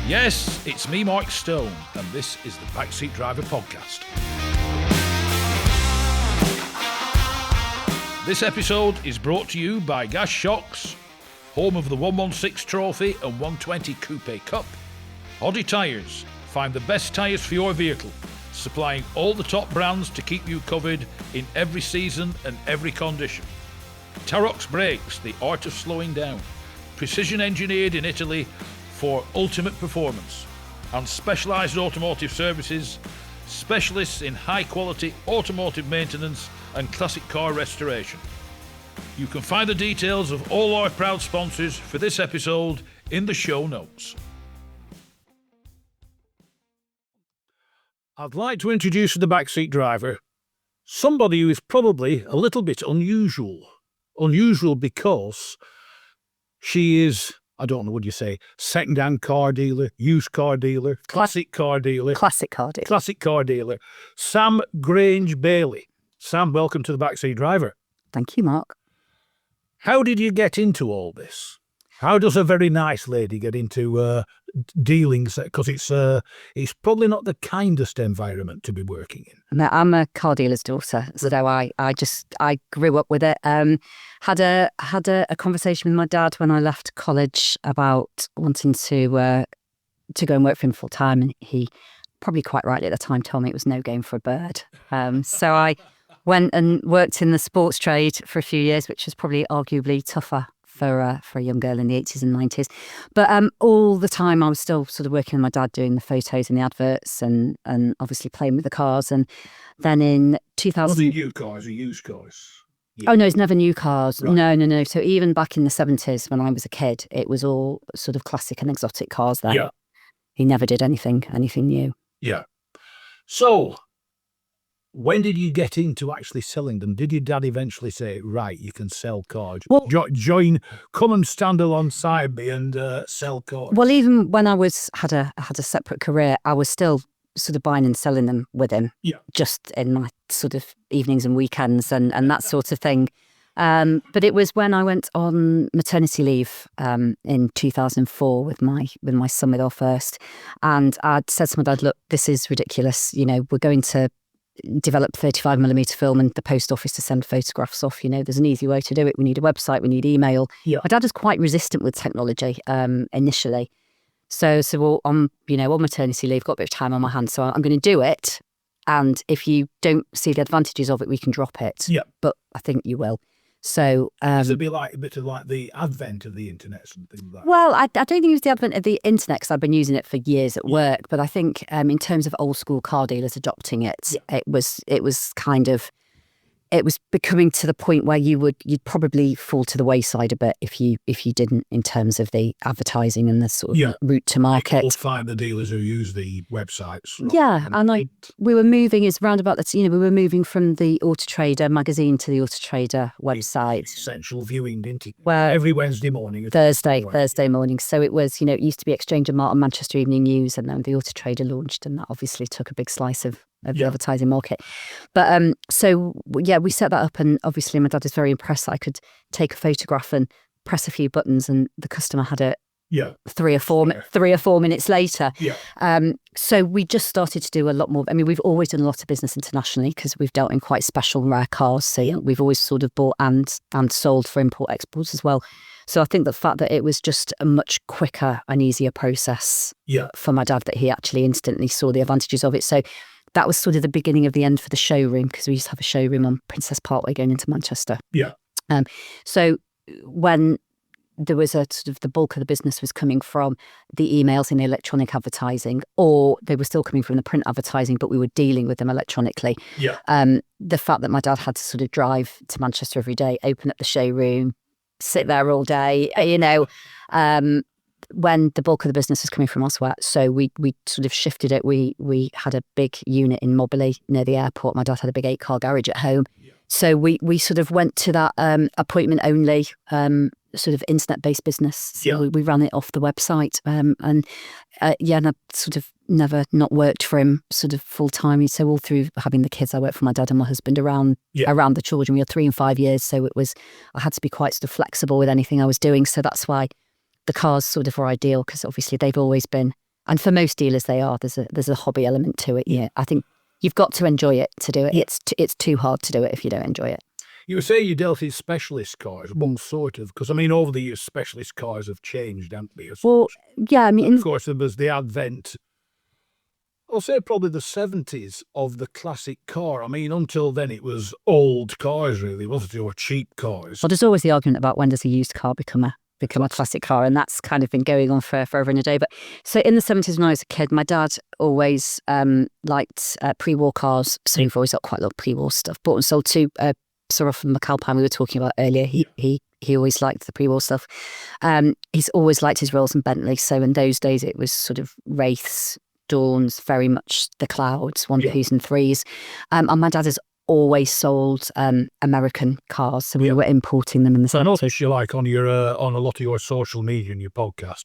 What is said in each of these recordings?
Yes, it's me, Mike Stone, and this is the Backseat Driver Podcast. This episode is brought to you by Gas Shocks, home of the 116 Trophy and 120 Coupe Cup. Hoddy Tyres, find the best tyres for your vehicle, supplying all the top brands to keep you covered in every season and every condition. Tarox Brakes, the art of slowing down, precision engineered in Italy for ultimate performance, and specialised automotive services, specialists in high quality automotive maintenance and classic car restoration. You can find the details of all our proud sponsors for this episode in the show notes. I'd like to introduce the backseat driver, somebody who is probably a little bit unusual. Unusual because she is, I don't know what you say, second-hand car dealer, used car dealer, classic car dealer. Classic car dealer. Classic car dealer. Sam Grange-Bailey. Sam, welcome to the Backseat Driver. Thank you, Mark. How did you get into all this? How does a very nice lady get into dealings? Because it's probably not the kindest environment to be working in. I'm a car dealer's daughter, so I grew up with it. Had a conversation with my dad when I left college about wanting to go and work for him full time, and he probably quite rightly at the time told me it was no game for a bird. So I went and worked in the sports trade for a few years, which was probably arguably tougher for a young girl in the 80s and 90s. But all the time I was still sort of working with my dad doing the photos and the adverts and obviously playing with the cars. And then in 2000... Was it new cars or used cars? Yeah. Oh, no, it's never new cars. Right. No. So even back in the 70s when I was a kid, it was all sort of classic and exotic cars then. Yeah. He never did anything new. Yeah. So, when did you get into actually selling them? Did your dad eventually say, right, you can sell cars? Well, come and stand alongside me and sell cars? Well, even when I had a separate career, I was still sort of buying and selling them with him. Yeah. Just in my sort of evenings and weekends and that sort of thing. But it was when I went on maternity leave in 2004 with my son, with our first. And I'd said to my dad, look, this is ridiculous. You know, we're going to develop 35mm film and the post office to send photographs off. You know, there's an easy way to do it. We need a website, we need email. Yeah. My dad was quite resistant with technology initially. So on maternity leave, got a bit of time on my hands, so I'm going to do it. And if you don't see the advantages of it, we can drop it. Yeah. But I think you will. So it'd be like a bit of like the advent of the internet and things like that. Well, I don't think it was the advent of the internet because I've been using it for years at work. But I think in terms of old school car dealers adopting it, it was becoming to the point where you'd probably fall to the wayside a bit if you didn't, in terms of the advertising and the sort of route to market. You'll find the dealers who use the websites. Yeah, and we were moving is roundabout that. We were moving from the Auto Trader magazine to the Auto Trader website. Essential viewing, didn't it? Where every Wednesday morning. Thursday morning. So it was, it used to be Exchange and Martin, Manchester Evening News, and then the Auto Trader launched, and that obviously took a big slice of the advertising market. But we set that up, and obviously my dad was very impressed that I could take a photograph and press a few buttons and the customer had it 3 or 4 minutes later. So we just started to do a lot more. I mean, we've always done a lot of business internationally because we've dealt in quite special rare cars. So we've always sort of bought and sold for import exports as well. So I think the fact that it was just a much quicker and easier process for my dad, that he actually instantly saw the advantages of it. So that was sort of the beginning of the end for the showroom, because we used to have a showroom on Princess Parkway going into Manchester. Yeah. So when there was a sort of the bulk of the business was coming from the emails and the electronic advertising, or they were still coming from the print advertising, but we were dealing with them electronically. Yeah. The fact that my dad had to sort of drive to Manchester every day, open up the showroom, sit there all day, when the bulk of the business was coming from elsewhere. So we sort of shifted it. We had a big unit in Mobley near the airport. My dad had a big 8-car garage at home. Yeah. So we sort of went to that appointment only sort of internet-based business. So we ran it off the website. And I sort of never not worked for him sort of full-time. So all through having the kids, I worked for my dad and my husband around the children. We had 3 and 5 years. So I had to be quite sort of flexible with anything I was doing. So that's why the cars sort of were ideal, because obviously they've always been And for most dealers, they are. There's a hobby element to it. Yeah, I think you've got to enjoy it to do it. Yeah. It's too hard to do it if you don't enjoy it. You say you dealt in specialist cars. What sort of? Because, I mean, over the years, specialist cars have changed, haven't they? Well, yeah, I mean... Of course, there was the advent, I'll say probably the 70s, of the classic car. I mean, until then, it was old cars, really, wasn't it? Or cheap cars. Well, there's always the argument about when does a used car become a classic car, and that's kind of been going on for forever and a day. But so in the 70s, when I was a kid, my dad always liked pre-war cars, so we've always got quite a lot of pre-war stuff. Bought and sold two, sort of from McAlpine we were talking about earlier. He always liked the pre-war stuff. He's always liked his Rolls and Bentleys. So in those days, it was sort of Wraiths, Dawns, very much the Clouds, 1-2s and 3s. And my dad has always sold American cars, so we were importing them in the... So I noticed you like on your on a lot of your social media and your podcast,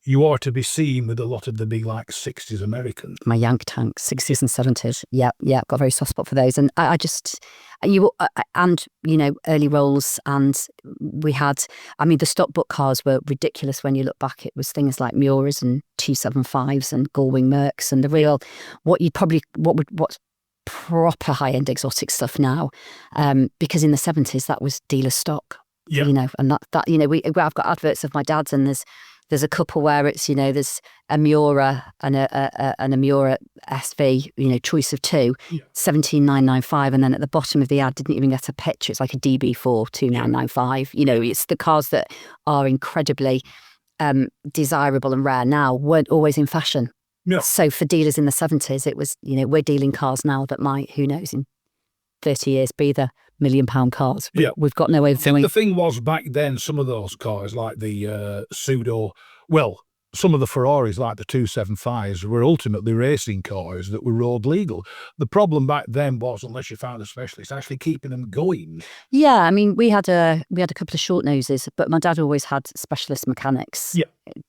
you are to be seen with a lot of the big like 60s Americans. My Yank Tank, 60s and 70s. Yeah, got a very soft spot for those. And I just, early Rolls, and we had, I mean, the stock book cars were ridiculous when you look back. It was things like Miuras and 275s and Gullwing Mercs and the real, what's proper high-end exotic stuff now, because in the 70s that was dealer stock. Yeah. And that I've got adverts of my dad's, and there's a couple where it's, there's a Miura and a Miura SV, choice of two, 17,995, and then at the bottom of the ad didn't even get a picture. It's like a DB4 2995. It's the cars that are incredibly desirable and rare now weren't always in fashion. Yeah. So for dealers in the 70s, it was, we're dealing cars now that might, who knows, in 30 years be the £1 million cars. We've got no way of doing. The thing was, back then, some of those cars, like the some of the Ferraris, like the 275s, were ultimately racing cars that were road legal. The problem back then was, unless you found a specialist, actually keeping them going. Yeah, I mean, we had a couple of short noses, but my dad always had specialist mechanics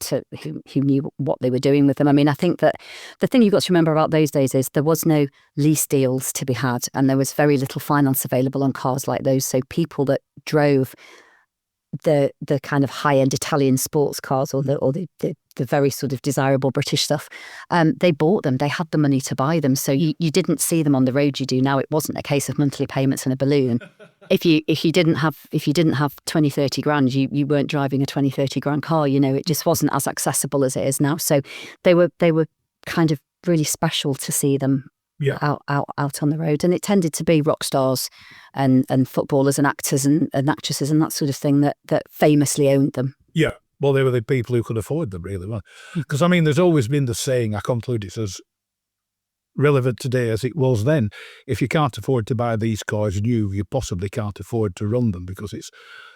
who knew what they were doing with them. I mean, I think that the thing you've got to remember about those days is there was no lease deals to be had, and there was very little finance available on cars like those. So people that drove the kind of high-end Italian sports cars or the very sort of desirable British stuff, they bought them. They had the money to buy them. So you didn't see them on the road you do now. It wasn't a case of monthly payments and a balloon. If you didn't have 20, 30 grand, you weren't driving a 20, 30 grand car. It just wasn't as accessible as it is now. So they were kind of really special to see them out on the road. And it tended to be rock stars and footballers and actors and actresses and that sort of thing that famously owned them. Yeah. Well, they were the people who could afford them, really. Because, I mean, there's always been the saying, I conclude it's as relevant today as it was then. If you can't afford to buy these cars new, you possibly can't afford to run them, because it's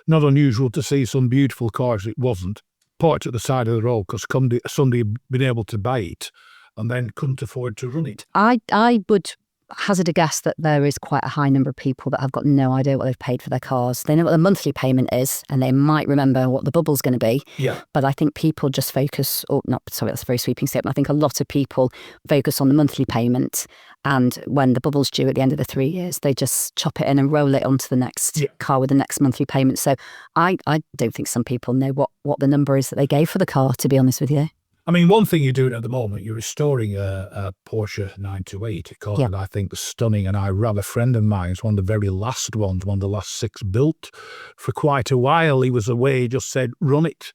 not unusual to see some beautiful cars it wasn't parked at the side of the road because somebody had been able to buy it and then couldn't afford to run it. I would hazard a guess that there is quite a high number of people that have got no idea what they've paid for their cars. They know what the monthly payment is, and they might remember what the bubble's going to be. Yeah. But I think people just focus, that's a very sweeping statement. I think a lot of people focus on the monthly payment, and when the bubble's due at the end of the 3 years, they just chop it in and roll it onto the next car with the next monthly payment. So I don't think some people know what the number is that they gave for the car, to be honest with you. I mean, one thing you're doing at the moment, you're restoring a Porsche 928, a car that I think is stunning, and I ran a friend of mine, it's one of the very last ones, one of the last 6 built. For quite a while, he was away, he just said, run it.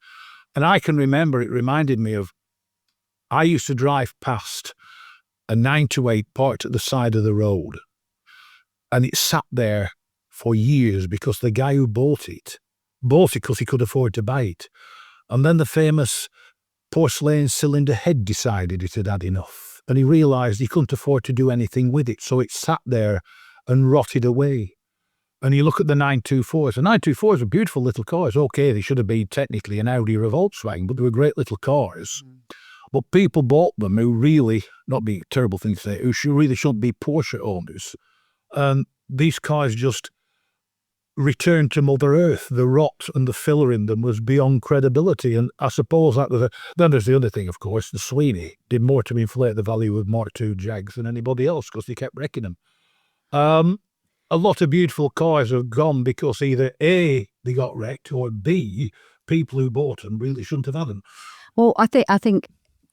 And I can remember, it reminded me of, I used to drive past a 928 parked at the side of the road, and it sat there for years because the guy who bought it because he could afford to buy it. And then the famous porcelain cylinder head decided it had had enough, and he realised he couldn't afford to do anything with it, so it sat there and rotted away. And you look at the 924s. The 924s are beautiful little cars. Okay, they should have been technically an Audi or a Volkswagen, but they were great little cars. But people bought them who really, not being a terrible thing to say, who really shouldn't be Porsche owners. And these cars just returned to Mother Earth. The rot and the filler in them was beyond credibility. And I suppose that was then there's the other thing, of course. The Sweeney did more to inflate the value of Mark II Jags than anybody else because they kept wrecking them. A lot of beautiful cars have gone because either A, they got wrecked, or B, people who bought them really shouldn't have had them. Well, I think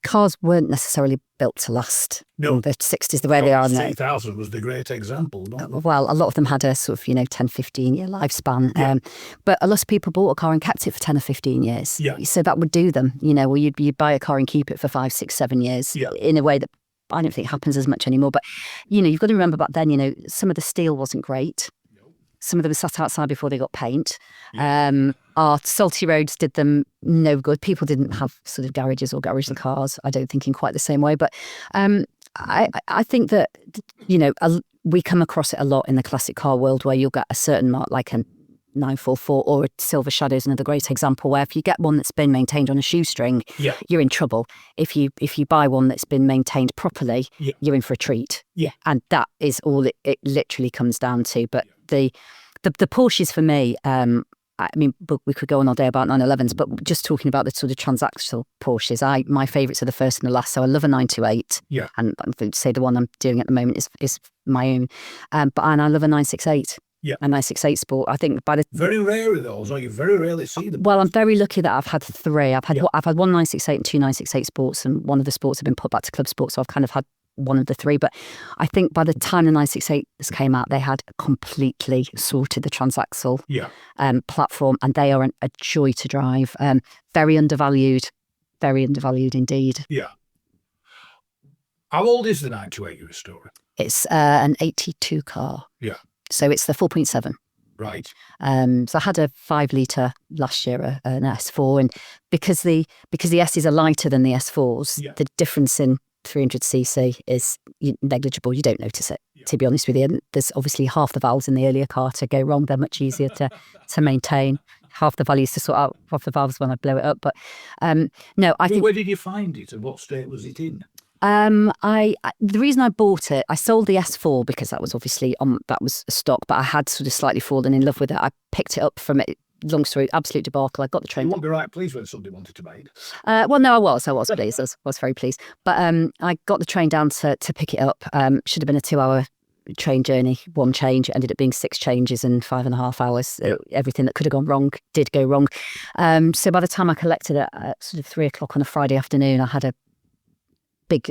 cars weren't necessarily built to last No. in the 60s the way they are now. 3000 was the great example. Well, a lot of them had a sort of, 10, 15-year lifespan. Yeah. But a lot of people bought a car and kept it for 10 or 15 years. Yeah. So that would do them, or you'd buy a car and keep it for 5, 6, 7 years in a way that I don't think happens as much anymore. But, you've got to remember back then, some of the steel wasn't great. Some of them sat outside before they got paint. Our salty roads did them no good. People didn't have sort of garages or garage the cars, I don't think, in quite the same way. But I think that, we come across it a lot in the classic car world where you'll get a certain mark like a 944 or a Silver Shadow is another great example where if you get one that's been maintained on a shoestring, you're in trouble. If you buy one that's been maintained properly, you're in for a treat. And that is all it literally comes down to. But the Porsches for me, but we could go on all day about 911s, but just talking about the sort of transactional Porsches, my favourites are the first and the last. So I love a 928. And I would say the one I'm doing at the moment is my own. And I love a 968. A 968 Sport. I think very rare those. You very rarely see them. Well, I'm very lucky that I've had 3. I've had one 968 and 2 968 Sports, and one of the Sports have been put back to Club Sport, so I've kind of had one of the 3. But I think by the time the 968 came out, they had completely sorted the transaxle platform, and they are a joy to drive. Very undervalued indeed. How old is the 928 you're restoring? It's an 82 car. So it's the 4.7. Right. So I had a 5 litre last year, an S4, and because the S's are lighter than the S4s, the difference in 300cc is negligible. You don't notice it, to be honest with you. And there's obviously half the valves in the earlier car to go wrong. They're much easier to maintain. Half the values to sort out, half the valves when I blow it up. But no, I think. Where did you find it, and what state was it in? The reason I bought it, I sold the S4 because that was obviously that was a stock, but I had sort of slightly fallen in love with it. I picked it up from it. Long story, absolute debacle. I got the train. You won't be right pleased when somebody wanted to buy it. Well, no, I was pleased. I was very pleased. But I got the train down to pick it up. Should have been a 2-hour train journey, one change. It ended up being 6 changes in 5.5 hours. Everything that could have gone wrong did go wrong. So by the time I collected it at sort of 3 o'clock on a Friday afternoon, I had a big,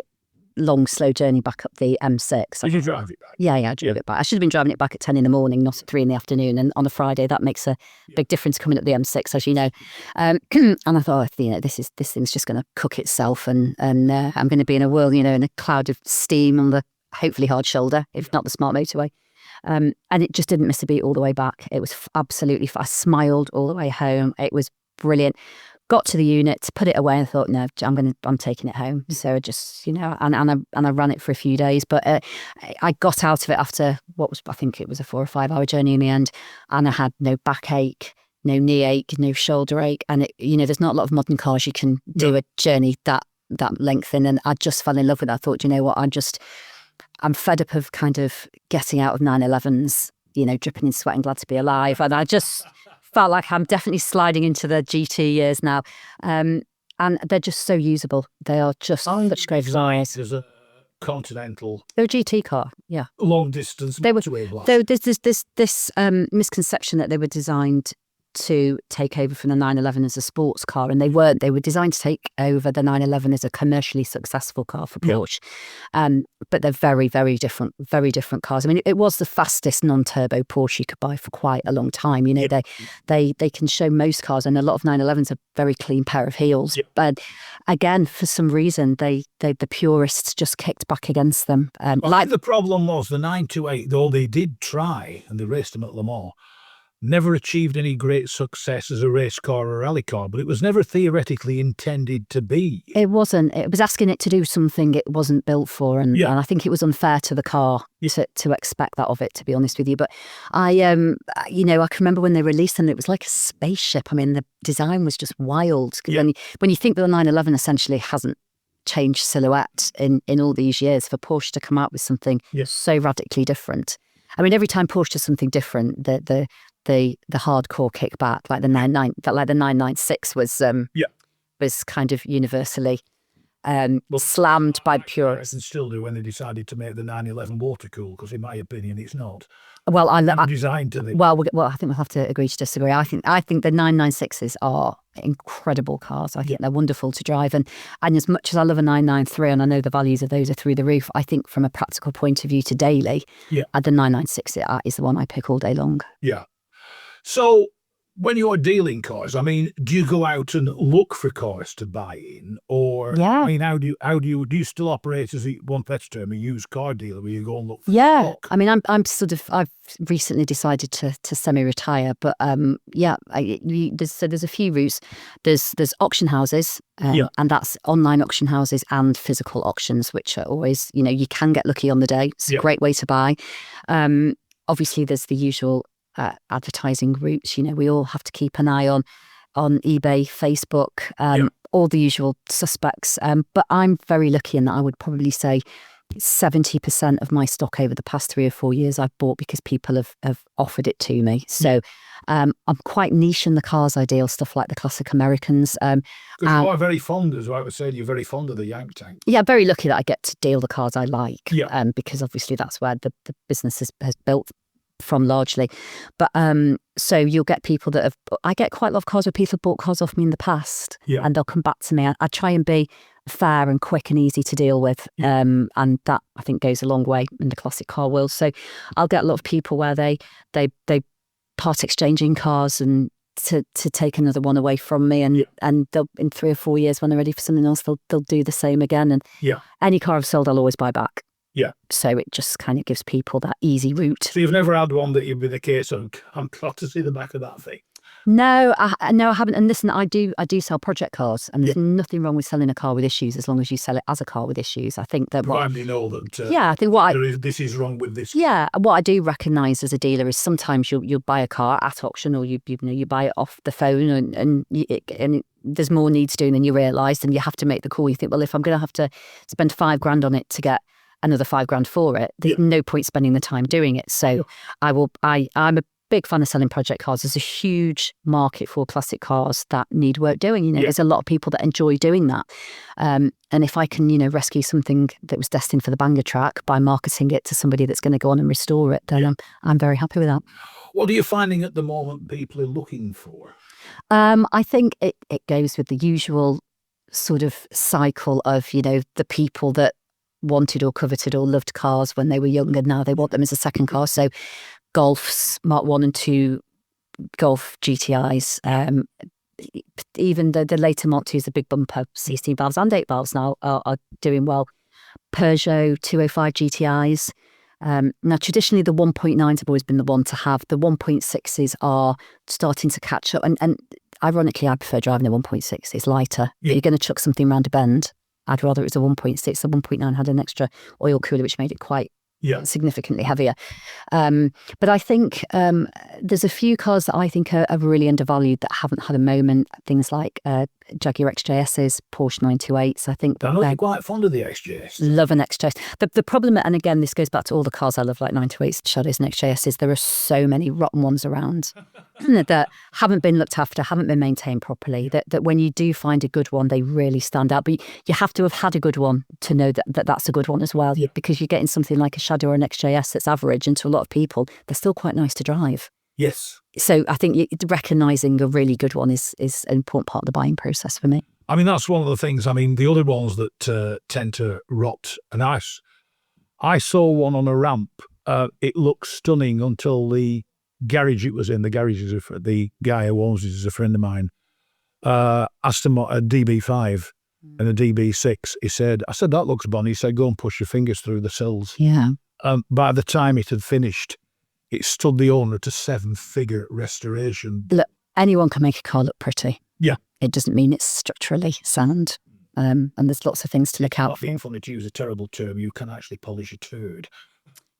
long, slow journey back up the M6. Did you drive it back? Yeah, I drove it back. I should have been driving it back at 10 in the morning, not at 3 in the afternoon. And on a Friday, that makes a big difference coming up the M6, as you know. And I thought, this thing's just going to cook itself, and I'm going to be in a whirl, in a cloud of steam on the hopefully hard shoulder, if not the smart motorway. And it just didn't miss a beat all the way back. It was absolutely. I smiled all the way home. It was brilliant. Got to the unit, put it away, and thought, no, I'm taking it home. So I just, and I ran it for a few days, but I got out of it after I think it was a 4 or 5 hour journey in the end, and I had no backache, no knee ache, no shoulder ache, and there's not a lot of modern cars you can do a journey that length in, and I just fell in love with it. I thought, you know what, I'm fed up of kind of getting out of 911s, dripping in sweat and glad to be alive, and I just felt like I'm definitely sliding into the GT years now. And they're just so usable. They are just such great designs. There's a Continental. They're a GT car, yeah. Long distance. There's this misconception that they were designed to take over from the 911 as a sports car, and they weren't. They were designed to take over the 911 as a commercially successful car for Porsche. But they're very, very different cars. I mean, it was the fastest non-turbo Porsche you could buy for quite a long time. They can show most cars, and a lot of 911s are very clean pair of heels. But again, for some reason, the purists just kicked back against them. The problem was the 928, though they did try and they raced them at Le Mans, never achieved any great success as a race car or rally car, but it was never theoretically intended to be. It wasn't. It was asking it to do something it wasn't built for, and I think it was unfair to the car to expect that of it, to be honest with you. But I can remember when they released them, it was like a spaceship. I mean, the design was just wild. When you think that the 911 essentially hasn't changed silhouette in all these years, for Porsche to come out with something so radically different. I mean, every time Porsche does something different, the hardcore kickback, like the 996 was kind of universally slammed by purists. And still do when they decided to make the 911 water cool, because in my opinion, it's not. Well, designed to be. Well, I think we'll have to agree to disagree. I think the 996s are incredible cars. I think they're wonderful to drive. And as much as I love a 993, and I know the values of those are through the roof, I think from a practical point of view to daily, the 996 is the one I pick all day long. Yeah. So when you're dealing cars, I mean, do you go out and look for cars to buy in, or I mean, how do you still operate as one pet's term, a used car dealer, where you go and look for stock? I mean, I've recently decided to semi-retire, but there's a few routes. There's auction houses, and that's online auction houses and physical auctions, which are always, you can get lucky on the day. It's a great way to buy. Obviously, there's the usual advertising routes. We all have to keep an eye on eBay, Facebook, all the usual suspects. But I'm very lucky in that I would probably say 70% of my stock over the past 3 or 4 years I've bought because people have offered it to me. So I'm quite niche in the cars I deal, stuff like the classic Americans. Because you are very fond, as I was saying, you're very fond of the Yank Tank. Yeah, very lucky that I get to deal the cars I like, because obviously that's where the business has built from largely. But so you'll get people that I get quite a lot of cars where people have bought cars off me in the past, and they'll come back to me. I try and be fair and quick and easy to deal with, and that I think goes a long way in the classic car world. So I'll get a lot of people where they part exchanging cars and to take another one away from me, and they'll, in 3 or 4 years when they're ready for something else, they'll do the same again. And any car I've sold, I'll always buy back. Yeah. So it just kind of gives people that easy route. So you've never had one that you'd be the case of, I'm glad to see the back of that thing? No, I haven't. And listen, I do sell project cars, and there's nothing wrong with selling a car with issues as long as you sell it as a car with issues. I think that I know that. I think this is wrong with this. Yeah, what I do recognise as a dealer is sometimes you'll buy a car at auction, or you buy it off the phone, and there's more needs doing than you realise, and you have to make the call. You think, well, if I'm going to have to spend $5,000 on it to get another $5,000 for it, there's no point spending the time doing it. So I'm a big fan of selling project cars. There's a huge market for classic cars that need work doing. There's a lot of people that enjoy doing that. And if I can, rescue something that was destined for the banger track by marketing it to somebody that's going to go on and restore it, then I'm very happy with that. What are you finding at the moment people are looking for? I think it goes with the usual sort of cycle of, the people that wanted or coveted or loved cars when they were young, and now they want them as a second car. So Golfs, Mark 1 and 2, Golf GTIs, even the later Mark 2s, the big bumper 16 valves and 8 valves now are doing well. Peugeot 205 GTIs. Now, traditionally, the 1.9s have always been the one to have. The 1.6s are starting to catch up. And ironically, I prefer driving a 1.6. It's lighter. You're going to chuck something round a bend. I'd rather it was a 1.6. The 1.9 had an extra oil cooler, which made it quite significantly heavier. But I think there's a few cars that I think are really undervalued that haven't had a moment. Things like Jaguar XJSs, Porsche 928s. I think I know you're quite fond of the XJS. Love an XJS. The problem, and again, this goes back to all the cars I love, like 928s, Shadows and XJSs. There are so many rotten ones around that haven't been looked after, haven't been maintained properly, that when you do find a good one, they really stand out. But you have to have had a good one to know that's a good one as well, because you're getting something like a Shadow or an XJS that's average, and to a lot of people, they're still quite nice to drive. Yes. So I think recognising a really good one is an important part of the buying process for me. I mean, that's one of the things. I mean, the other ones that tend to rot, and I saw one on a ramp. It looked stunning until the garage it was in. The garage the guy who owns it is a friend of mine. Asked him a DB5 and a DB6. I said, that looks bonny. He said, go and push your fingers through the sills. Yeah. By the time it had finished, it stood the owner to 7-figure restoration. Look, anyone can make a car look pretty. Yeah. It doesn't mean it's structurally sound. And there's lots of things to look out Not being funny to use a terrible term, you can actually polish a turd.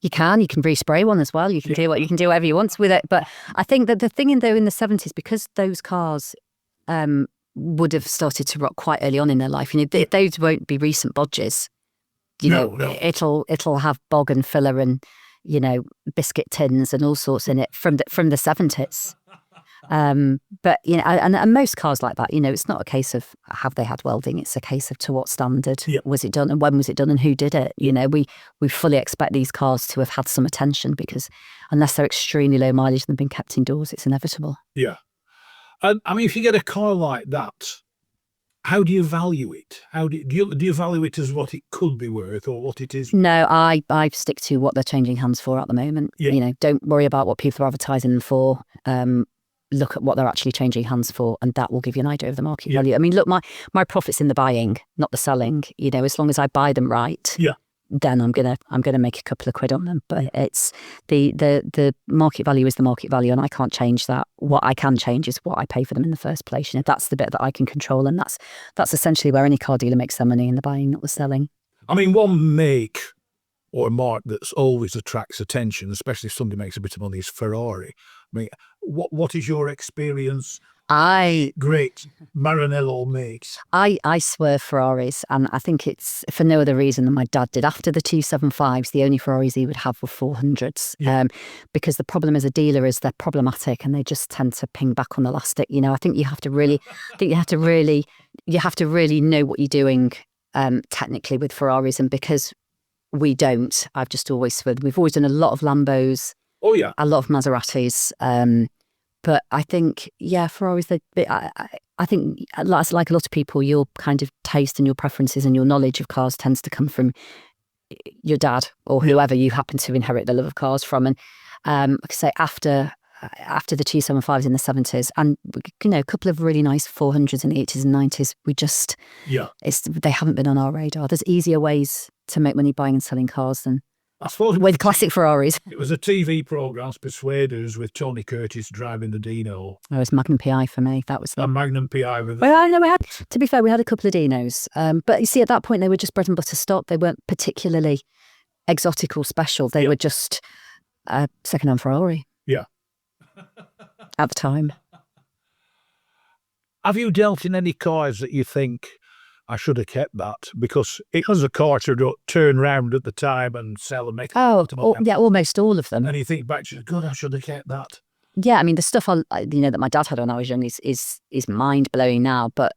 You can respray one as well. You can do whatever you want with it. But I think that the thing in the 70s, because those cars would have started to rot quite early on in their life, those won't be recent bodges. No. It'll have bog and filler and biscuit tins and all sorts in it from the 70s. But and most cars like that, it's not a case of have they had welding. It's a case of to what standard was it done, and when was it done, and who did it. We fully expect these cars to have had some attention, because unless they're extremely low mileage and been kept indoors, it's inevitable. Yeah. And I mean, if you get a car like that, how do you value it? How do you value it as what it could be worth or what it is? No, I stick to what they're changing hands for at the moment. Yeah. Don't worry about what people are advertising them for. Look at what they're actually changing hands for, and that will give you an idea of the market value. I mean, look, my profit's in the buying, not the selling. As long as I buy them right, then I'm gonna make a couple of quid on them. But it's the market value is the market value, and I can't change that. What I can change is what I pay for them in the first place. That's the bit that I can control, and that's essentially where any car dealer makes their money, in the buying, not the selling. I mean, one make or mark that's always attracts attention, especially if somebody makes a bit of money, is Ferrari. I mean, what is your experience? Great Maranello makes. I swerve Ferraris, and I think it's for no other reason than my dad did. After the 275s, the only Ferraris he would have were 400s, because the problem as a dealer is they're problematic and they just tend to ping back on the elastic. I think you have to really know what you're doing technically with Ferraris, and because we don't, I've just always swerved. We've always done a lot of Lambos. Oh yeah, a lot of Maseratis. But I think, Ferraris, I think, like a lot of people, your kind of taste and your preferences and your knowledge of cars tends to come from your dad or whoever you happen to inherit the love of cars from. And like I say, after the 275s in the 70s, and a couple of really nice 400s in the 80s and 90s, they haven't been on our radar. There's easier ways to make money buying and selling cars than I suppose with classic Ferraris. It was a TV programme, Persuaders, with Tony Curtis driving the Dino. Oh, it was Magnum PI for me. That was a Magnum PI with. Well, I know to be fair, we had a couple of Dinos, but you see, at that point they were just bread and butter stock. They weren't particularly exotic or special. They were just a second-hand Ferrari. Yeah. At the time. Have you dealt in any cars that you think, I should have kept that, because it was a car to turn round at the time and sell and make. Almost all of them. And you think back to, God, I should have kept that. Yeah, I mean, the stuff that my dad had when I was young is mind blowing now. But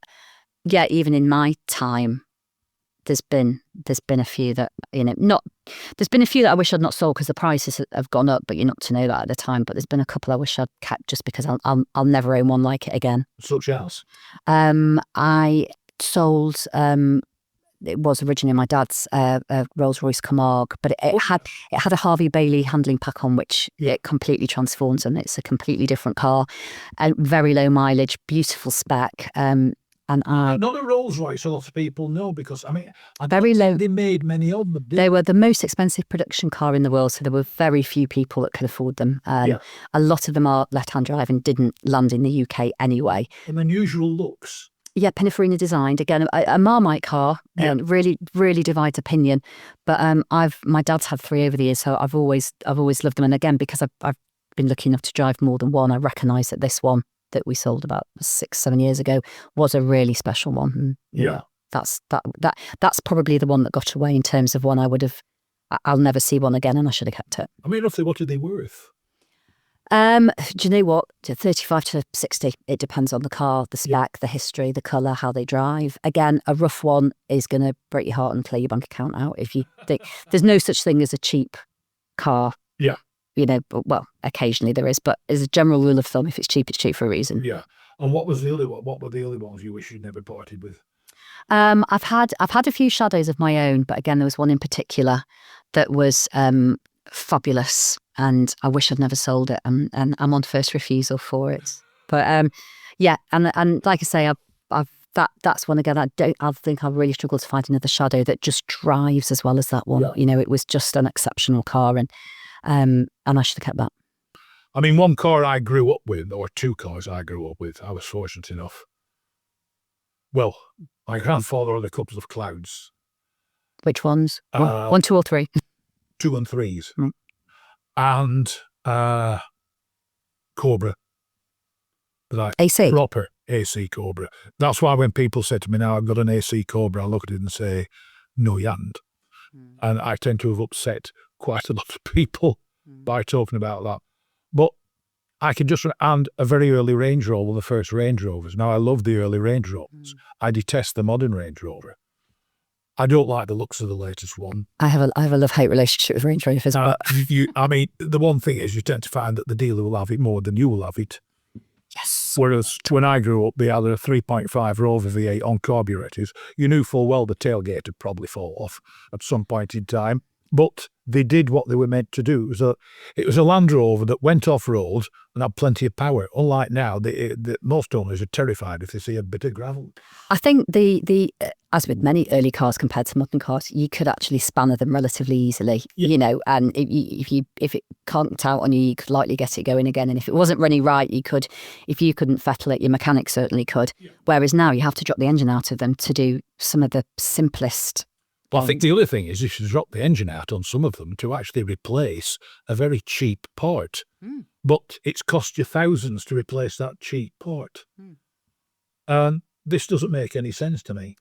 yeah, even in my time, there's been a few that there's been a few that I wish I'd not sold because the prices have gone up, but you're not to know that at the time. But there's been a couple I wish I'd kept just because I'll never own one like it again. Such as? I sold. It was originally my dad's Rolls-Royce Camargue, but it had a Harvey Bailey handling pack on, which it completely transforms, and it's a completely different car, and very low mileage, beautiful spec. And not a Rolls-Royce, a lot of people know, because very low. They made many of them. They were the most expensive production car in the world, so there were very few people that could afford them. A lot of them are left-hand drive and didn't land in the UK anyway. And unusual looks. Yeah, Pininfarina designed, again, a Marmite car, really, really divides opinion. But my dad's had 3 over the years, so I've always loved them. And again, because I've been lucky enough to drive more than one, I recognise that this one that we sold about 6-7 years ago was a really special one. And, that's probably the one that got away in terms of one I'll never see one again, and I should have kept it. I mean, roughly, what are they worth? Do you know what? 35 to 60. It depends on the car, the spec, the history, the colour, how they drive. Again, a rough one is going to break your heart and clear your bank account out if you think there's no such thing as a cheap car. Yeah. Well, occasionally there is, but as a general rule of thumb, if it's cheap for a reason. Yeah. And what were the other ones you wish you'd never parted with? I've had a few shadows of my own, but again, there was one in particular that was fabulous, and I wish I'd never sold it, and I'm on first refusal for it. But and like I say, that's one again. I think I really struggled to find another shadow that just drives as well as that one. Yeah. It was just an exceptional car, and I should have kept that. I mean, one car I grew up with, or 2 cars I grew up with, I was fortunate enough. Well, my grandfather had a couple of Clouds. Which ones? 1, 2, or 3? 2 and 3s. Mm. And Cobra. AC? Proper AC Cobra. That's why when people say to me, now I've got an AC Cobra, I look at it and say, no, you haven't. Mm. And I tend to have upset quite a lot of people by talking about that. But I can and a very early Range Rover, the first Range Rovers. Now, I love the early Range Rovers. I detest the modern Range Rover. I don't like the looks of the latest one. I have a love-hate relationship with Range Rovers. I mean, the one thing is you tend to find that the dealer will have it more than you will have it. Yes. Whereas when I grew up, they had a 3.5 Rover V8 on carburetors. You knew full well the tailgate would probably fall off at some point in time. But they did what they were meant to do. It was a Land Rover that went off-road and had plenty of power. Unlike now, most owners are terrified if they see a bit of gravel. I think as with many early cars compared to modern cars, you could actually spanner them relatively easily, and if it conked out on you, you could lightly get it going again. And if it wasn't running right, if you couldn't fettle it, your mechanic certainly could. Yeah. Whereas now you have to drop the engine out of them to do some of the simplest. Well, I think the other thing is you should drop the engine out on some of them to actually replace a very cheap part. But it's cost you thousands to replace that cheap part. And this doesn't make any sense to me.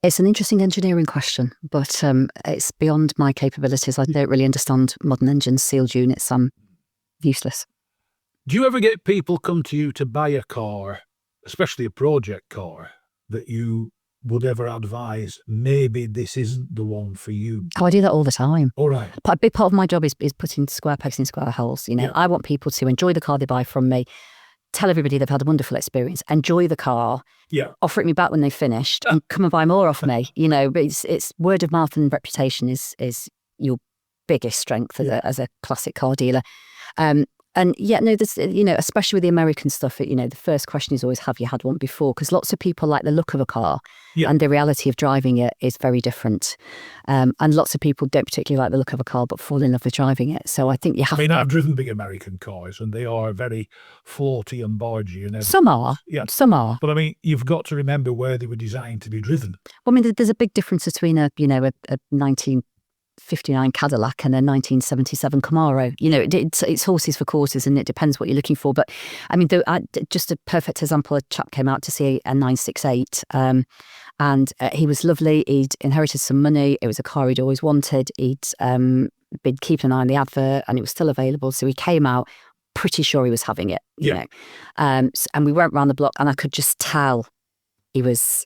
It's an interesting engineering question, but it's beyond my capabilities. I don't really understand modern engines, sealed units. I'm useless. Do you ever get people come to you to buy a car, especially a project car, that you would ever advise maybe this isn't the one for you? Oh, I do that all the time. All right. A big part of my job is putting square pegs in square holes. I want people to enjoy the car they buy from me, tell everybody they've had a wonderful experience, enjoy the car, offer it me back when they've finished, and come and buy more off me. It's word of mouth and reputation is your biggest strength as a classic car dealer. There's, especially with the American stuff, the first question is always, have you had one before? Because lots of people like the look of a car and the reality of driving it is very different. And lots of people don't particularly like the look of a car, but fall in love with driving it. So I think you have I've driven big American cars and they are very floaty and bargy. And some are. Yeah. Some are. But you've got to remember where they were designed to be driven. Well, there's a big difference between a 1959 Cadillac and a 1977 Camaro. It's horses for courses, and it depends what you're looking for. But just a perfect example, a chap came out to see a 968, and he was lovely. He'd inherited some money. It was a car he'd always wanted. He'd been keeping an eye on the advert, and it was still available. So he came out, pretty sure he was having it. And we went round the block, and I could just tell he was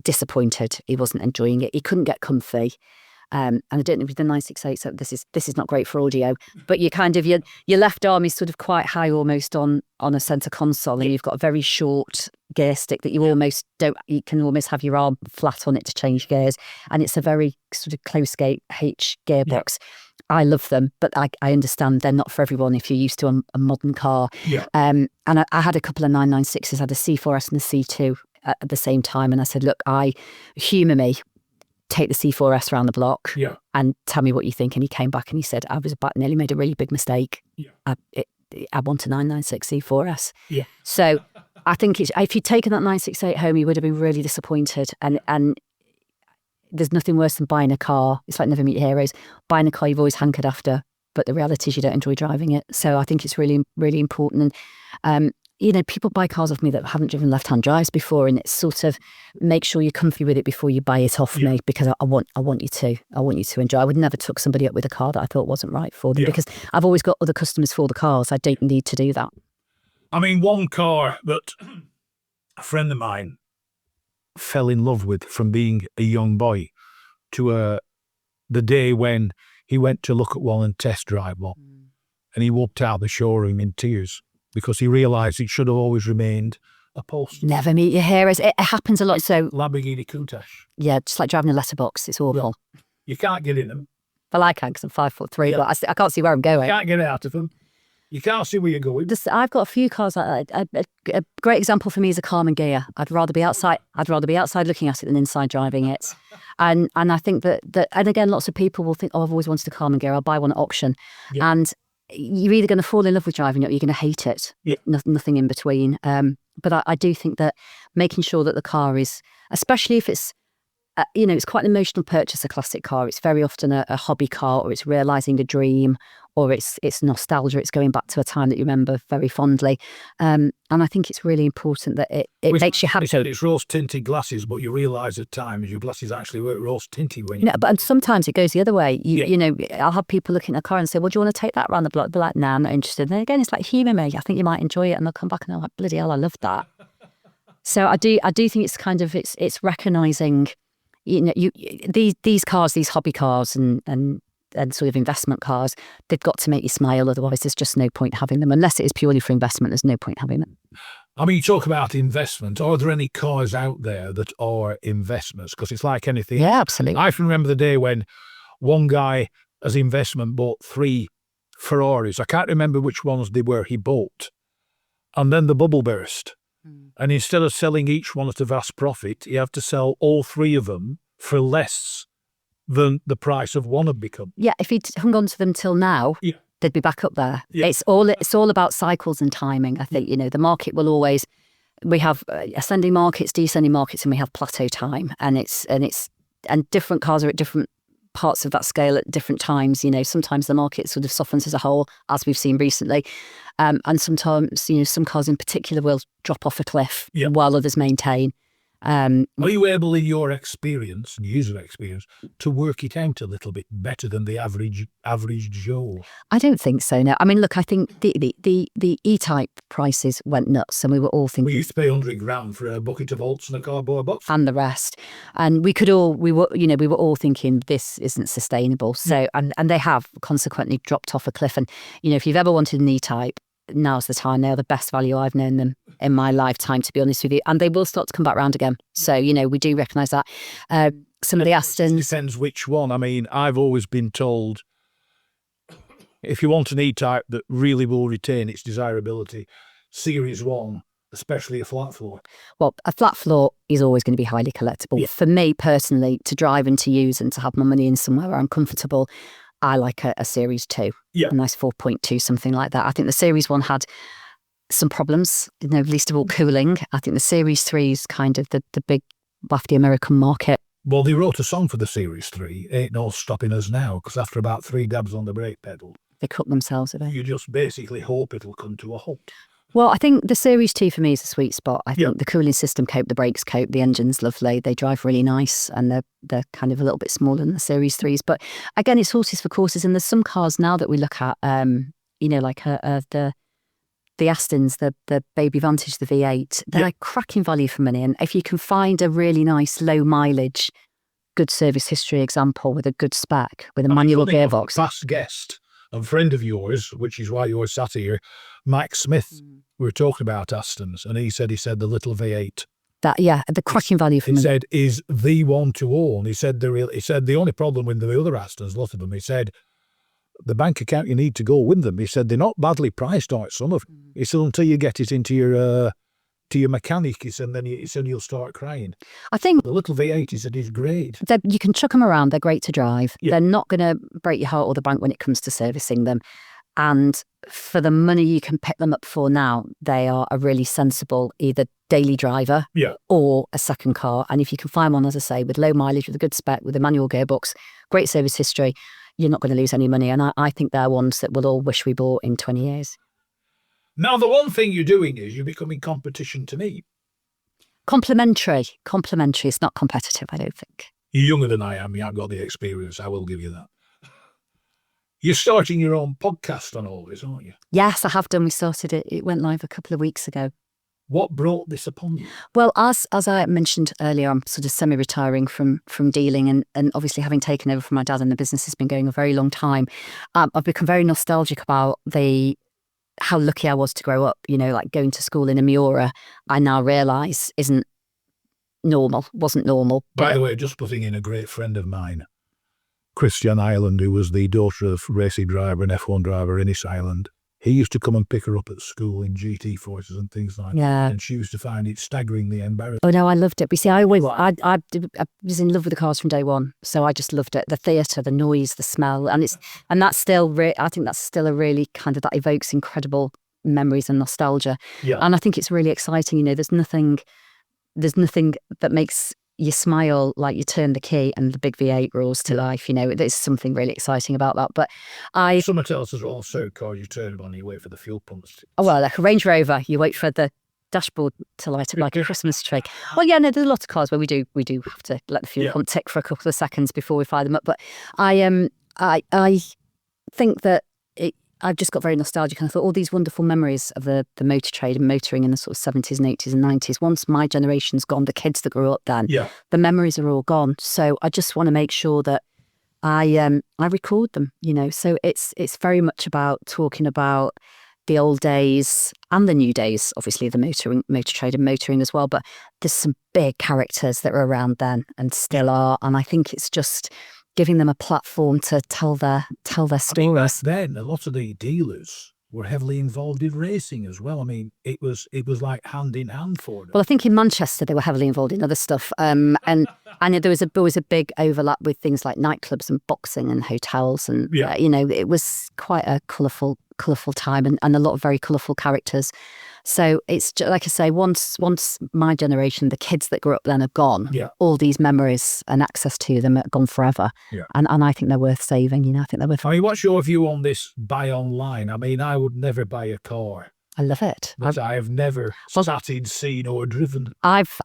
disappointed. He wasn't enjoying it. He couldn't get comfy. And I don't know with the 968, so this is not great for audio, but you kind of your left arm is sort of quite high almost on a centre console, and you've got a very short gear stick that you can almost have your arm flat on it to change gears, and it's a very sort of close gate H gearbox. I love them, but I understand they're not for everyone if you're used to a modern car. And I had a couple of 996s, I had a C4S and a C2 at the same time, and I said, look, humour me. Take the C4S around the block and tell me what you think. And he came back and he said, I nearly made a really big mistake. I want a 996 C4S. So I think if you'd taken that 968 home, you would have been really disappointed. And there's nothing worse than buying a car. It's like Never Meet Your Heroes. Buying a car you've always hankered after, but the reality is you don't enjoy driving it. So I think it's really, really important. And people buy cars off me that haven't driven left-hand drives before, and it's sort of make sure you're comfy with it before you buy it off me, because I want you to enjoy. I would never took somebody up with a car that I thought wasn't right for them, because I've always got other customers for the cars. I don't need to do that. One car that a friend of mine fell in love with from being a young boy to the day when he went to look at one and test drive one, and he walked out of the showroom in tears, because he realised it should have always remained a Polestar. Never Meet Your Heroes. It happens a lot. So Lamborghini Countach. Yeah, just like driving a letterbox. It's awful. You can't get in them. Well, I can because I'm 5'3", but I can't see where I'm going. You can't get out of them. You can't see where you're going. I've got a few cars like that. A great example for me is a Carmen Ghia. I'd rather be outside looking at it than inside driving it. And I think that and again, lots of people will think, I've always wanted a Carmen Ghia. I'll buy one at auction. And you're either going to fall in love with driving it or you're going to hate it. Nothing in between. But I do think that making sure that the car is, especially if it's, it's quite an emotional purchase, a classic car. It's very often a hobby car, or it's realising a dream, or it's nostalgia. It's going back to a time that you remember very fondly. And I think it's really important that it makes you happy. It's rose-tinted glasses, but you realise at times your glasses actually weren't rose-tinted when you... But sometimes it goes the other way. I'll have people looking at a car and say, well, do you want to take that around the block? They're like, nah, I'm not interested. And then again, it's like, humour me. I think you might enjoy it. And they'll come back and they're like, bloody hell, I love that. So I do think it's kind of, it's recognising, these cars, these hobby cars and sort of investment cars, they've got to make you smile. Otherwise, there's just no point having them. Unless it is purely for investment, there's no point having them. I mean, you talk about investment. Are there any cars out there that are investments? Because it's like anything. Yeah, absolutely. I can remember the day when one guy, as investment, bought 3 Ferraris. I can't remember which ones they were he bought. And then the bubble burst. And instead of selling each one at a vast profit, he had to sell all 3 of them for less than the price of one had become. Yeah, if he'd hung on to them till now, they'd be back up there. Yeah. It's all about cycles and timing. I think, the market will always, we have ascending markets, descending markets, and we have plateau time. And different cars are at different parts of that scale at different times. Sometimes the market sort of softens as a whole, as we've seen recently. And sometimes, some cars in particular will drop off a cliff while others maintain. Are you able, in your experience, user experience, to work it out a little bit better than the average Joe? I don't think so. No, I mean, look, I think the E-Type prices went nuts, and we were all thinking we used to pay £100 for a bucket of Alts and a cardboard box, and the rest, and we were all thinking this isn't sustainable. So, and they have consequently dropped off a cliff. And if you've ever wanted an E-Type, now's the time. They are the best value I've known them in my lifetime, to be honest with you. And they will start to come back round again. So, we do recognise that. Some of the Astons. It depends which one. I mean, I've always been told if you want an E-Type that really will retain its desirability, Series 1, especially a flat floor. Well, a flat floor is always going to be highly collectible. For me personally, to drive and to use and to have my money in somewhere where I'm comfortable, I like a Series 2, a nice 4.2, something like that. I think the Series 1 had some problems, least of all cooling. I think the Series 3 is kind of the big, wafty American market. Well, they wrote a song for the Series 3, Ain't No Stopping Us Now, because after about 3 dabs on the brake pedal, they cook themselves a bit. You just basically hope it'll come to a halt. Well, I think the Series 2 for me is a sweet spot. I think the cooling system cope, the brakes cope, the engine's lovely. They drive really nice, and they're kind of a little bit smaller than the Series 3s. But again, it's horses for courses. And there's some cars now that we look at, like the Astons, the Baby Vantage, the V8. They're a cracking value for money. And if you can find a really nice low mileage, good service history example with a good spec, with a manual gearbox. Past guest and friend of yours, which is why you're sat here, Mike Smith. We were talking about Astons, and he said the little V8. The cracking value for me. He said is the one to own. He said the only problem with the other Astons, a lot of them, he said, the bank account you need to go with them. He said they're not badly priced, aren't some of them. He said until you get it into your mechanic, he said, then you'll start crying. I think the little V8, he said, is great. You can chuck them around. They're great to drive. They're not going to break your heart or the bank when it comes to servicing them. And for the money you can pick them up for now, they are a really sensible either daily driver or a second car. And if you can find one, as I say, with low mileage, with a good spec, with a manual gearbox, great service history, you're not going to lose any money. And I think they're ones that we'll all wish we bought in 20 years. Now, the one thing you're doing is you're becoming competition to me. Complementary. It's not competitive, I don't think. You're younger than I am. You haven't got the experience. I will give you that. You're starting your own podcast on all this, aren't you? Yes, I have done. We started it. It went live a couple of weeks ago. What brought this upon you? Well, as I mentioned earlier, I'm sort of semi-retiring from dealing, and obviously having taken over from my dad, and the business has been going a very long time. I've become very nostalgic about how lucky I was to grow up. Like going to school in a Miura, I now realise wasn't normal. By the way, just putting in a great friend of mine, Christian Ireland, who was the daughter of racy driver and F1 driver Innes Ireland. He used to come and pick her up at school in GT forces and things like that. And she used to find it staggeringly embarrassing. Oh, no, I loved it. But see, I was in love with the cars from day one. So I just loved it. The theatre, the noise, the smell. And that's still, I think that's still a really kind of, that evokes incredible memories and nostalgia. Yeah. And I think it's really exciting. There's nothing that makes you smile like you turn the key and the big V8 roars to life. There's something really exciting about that. But someone tells us also cars you turn on, you wait for the fuel pumps. Oh, well, like a Range Rover, you wait for the dashboard to light up like a Christmas tree. Well, yeah, no, there's a lot of cars where we do have to let the fuel pump tick for a couple of seconds before we fire them up. But I think that I've just got very nostalgic, and I thought all these wonderful memories of the motor trade and motoring in the sort of 70s and 80s and 90s, once my generation's gone, the kids that grew up then, the memories are all gone. So I just want to make sure that I record them, So it's very much about talking about the old days, and the new days, obviously the motor trade and motoring as well. But there's some big characters that were around then and still are. And I think it's just giving them a platform to tell their stories. Then a lot of the dealers were heavily involved in racing as well. I mean, it was like hand in hand for them. Well, I think in Manchester they were heavily involved in other stuff, and there was always a big overlap with things like nightclubs and boxing and hotels, and it was quite a colourful time and a lot of very colourful characters. So it's like I say, once my generation, the kids that grew up then have gone, all these memories and access to them are gone forever. Yeah. And I think they're worth saving. I think they're worth. I mean, what's your view on this buy online? I mean, I would never buy a car. I love it. But I have never started, seen or driven. I've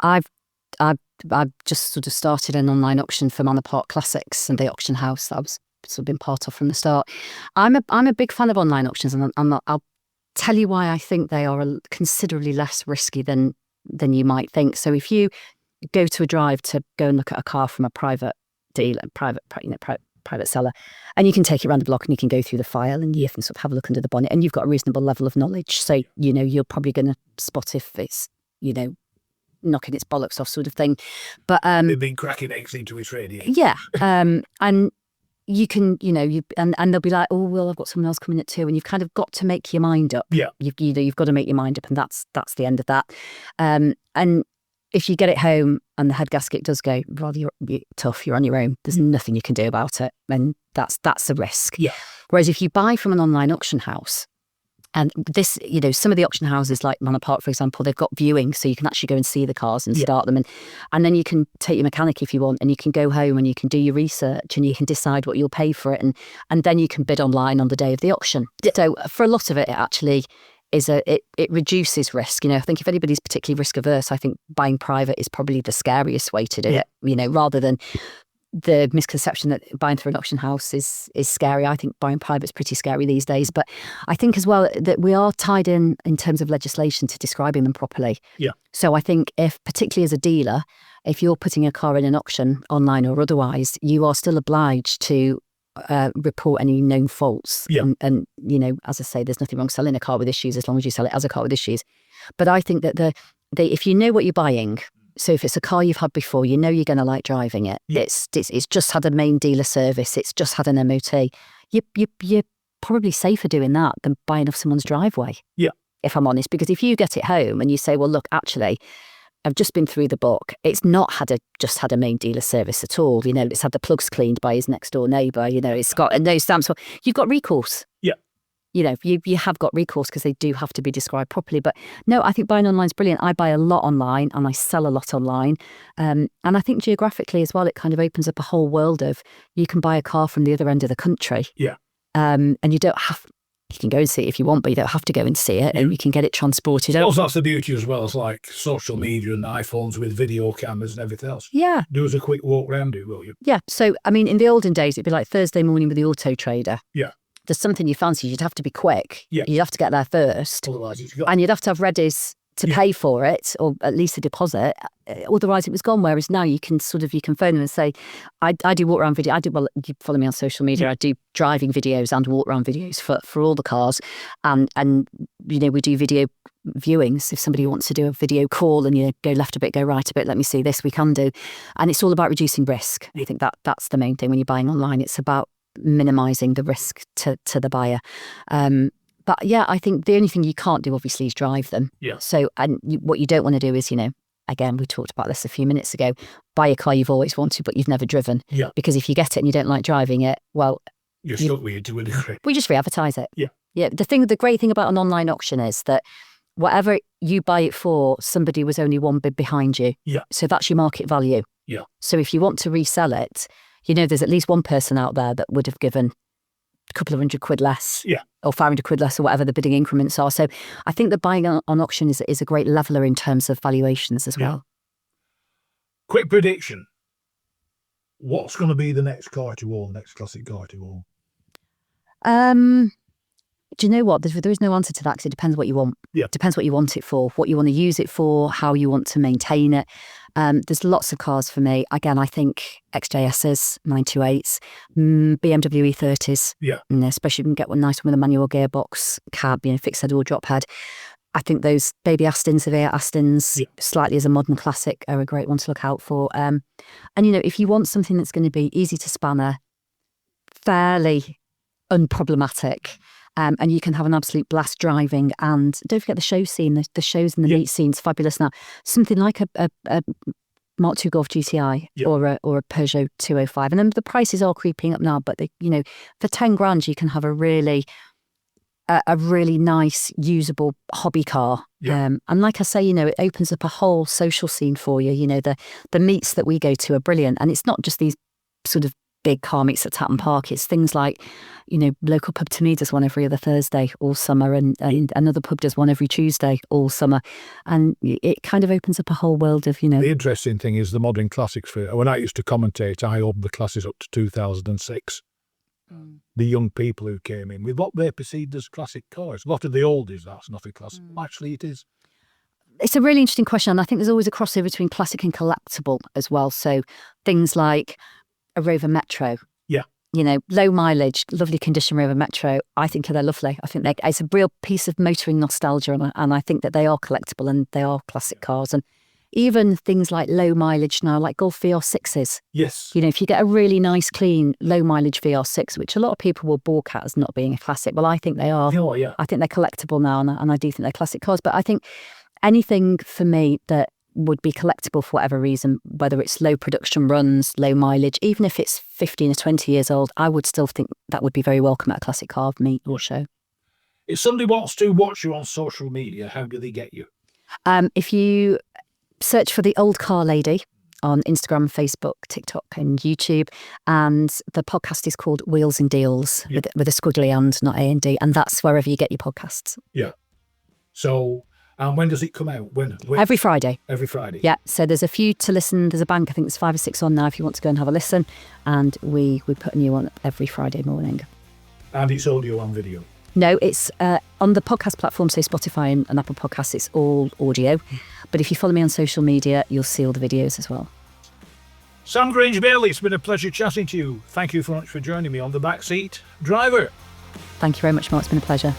just sort of started an online auction for Manor Park Classics and the auction house that I was sort of been part of from the start. I'm a big fan of online auctions, and I'll tell you why I think they are considerably less risky than you might think. So if you go to a drive to go and look at a car from a private dealer, private seller, and you can take it around the block and you can go through the file and you can sort of have a look under the bonnet, and you've got a reasonable level of knowledge. So, you're probably going to spot if it's, knocking its bollocks off sort of thing. But they've been cracking eggs into its radiator. Yeah. And you can, and they'll be like, oh, well, I've got someone else coming at 2, and you've kind of got to make your mind up. Yeah. You've got to make your mind up, and that's the end of that. And if you get it home and the head gasket does go, well, you're tough, you're on your own. There's nothing you can do about it, and that's a risk. Yeah. Whereas if you buy from an online auction house, and this, some of the auction houses like Manor Park, for example, they've got viewing, so you can actually go and see the cars and start them. And then you can take your mechanic if you want, and you can go home and you can do your research and you can decide what you'll pay for it. And then you can bid online on the day of the auction. So for a lot of it, it actually is it reduces risk. I think if anybody's particularly risk averse, I think buying private is probably the scariest way to do it, rather than the misconception that buying through an auction house is scary. I think buying private is pretty scary these days. But I think as well that we are tied in terms of legislation to describing them properly. Yeah. So I think particularly as a dealer, if you're putting a car in an auction online or otherwise, you are still obliged to report any known faults. Yeah. And as I say, there's nothing wrong selling a car with issues as long as you sell it as a car with issues. But I think that if you know what you're buying, so if it's a car you've had before, you're going to like driving it. Yeah. It's just had a main dealer service. It's just had an MOT. You're probably safer doing that than buying off someone's driveway. Yeah. If I'm honest, because if you get it home and you say, well, look, actually, I've just been through the book. It's not just had a main dealer service at all. It's had the plugs cleaned by his next door neighbour. It's got no stamps. You've got recourse. Yeah. You have got recourse because they do have to be described properly. But no, I think buying online is brilliant. I buy a lot online and I sell a lot online. And I think geographically as well, it kind of opens up a whole world of you can buy a car from the other end of the country. Yeah. And you can go and see it if you want, but you don't have to go and see it, and you can get it transported out. Also, that's the beauty as well. It's like social media and iPhones with video cameras and everything else. Yeah. Do us a quick walk round, will you? Yeah. So, I mean, in the olden days, it'd be like Thursday morning with the auto trader. Yeah. There's something you fancy, you'd have to be quick. Yeah. You'd have to get there first. Otherwise, and you'd have to have readies to pay for it, or at least a deposit. Otherwise, it was gone. Whereas now you can phone them and say, I do walk around video. You follow me on social media. I do driving videos and walk around videos for all the cars. And we do video viewings. If somebody wants to do a video call and go left a bit, go right a bit, let me see this, we can do. And it's all about reducing risk. I think that's the main thing when you're buying online. It's about minimising the risk to the buyer. But yeah, I think the only thing you can't do obviously is drive them. Yeah. So, what you don't want to do is, again, we talked about this a few minutes ago, buy a car you've always wanted but you've never driven. Yeah. Because if you get it and you don't like driving it, well, you're stuck with it to a degree. We just re-advertise it. Yeah. Yeah. The great thing about an online auction is that whatever you buy it for, somebody was only one bid behind you. Yeah. So that's your market value. Yeah. So if you want to resell it, there's at least one person out there that would have given a couple of £100 less. Yeah. Or £500 less, or whatever the bidding increments are. So I think that buying on auction is a great leveller in terms of valuations as well. Quick prediction. What's going to be the next car to own, next classic car to own? Do you know what? There is no answer to that because it depends what you want. Yeah. It depends what you want it for, what you want to use it for, how you want to maintain it. There's lots of cars for me. Again, I think XJSs, 928s, BMW E30s. Yeah. And especially if you can get one nice one with a manual gearbox, cab, fixed head or drop head. I think those baby Astons, the V8 Astons, Yeah. slightly as a modern classic, are a great one to look out for. And, if you want something that's going to be easy to spanner, fairly unproblematic, and you can have an absolute blast driving, and don't forget the show scene, the shows and the meet scene's fabulous now. Something like a Mark II Golf GTI or a Peugeot 205. And then the prices are creeping up now, but for 10 grand, you can have a really nice, usable hobby car. Yeah. And like I say, it opens up a whole social scene for you. The meets that we go to are brilliant. And it's not just these sort of big car meets at Tatton Park. It's things like, local pub to me does one every other Thursday all summer, and another pub does one every Tuesday all summer. And it kind of opens up a whole world of, The interesting thing is the modern classics fair. When I used to commentate, I opened the classes up to 2006. The young people who came in with what they perceived as classic cars. A lot of the oldies, that's not a classic. Actually, it is. It's a really interesting question. And I think there's always a crossover between classic and collectible as well. So things like a Rover Metro. Yeah. Low mileage, lovely condition Rover Metro. I think they're lovely. I think it's a real piece of motoring nostalgia. And I think that they are collectible and they are classic cars. And even things like low mileage now, like Golf VR6s. Yes. If you get a really nice, clean, low mileage VR6, which a lot of people will balk at as not being a classic, well, I think they are. Oh, yeah. I think they're collectible now, and I do think they're classic cars. But I think anything for me that would be collectible for whatever reason, whether it's low production runs, low mileage, even if it's 15 or 20 years old, I would still think that would be very welcome at a classic car meet or show. If somebody wants to watch you on social media, how do they get you? If you search for The Old Car Lady on Instagram, Facebook, TikTok and YouTube, and the podcast is called Wheels and Deals with a squiggly and, not A&D, and that's wherever you get your podcasts. Yeah. So, and when does it come out? When? Every Friday. Every Friday. Yeah, so there's a few to listen. There's a bank, I think there's 5 or 6 on now if you want to go and have a listen, and we put a new one every Friday morning. And it's audio and video. No, it's on the podcast platform, so Spotify and Apple Podcasts, it's all audio. But if you follow me on social media, you'll see all the videos as well. Sam Grange-Bailey, it's been a pleasure chatting to you. Thank you so much for joining me on the Backseat Driver. Thank you very much, Mark. It's been a pleasure.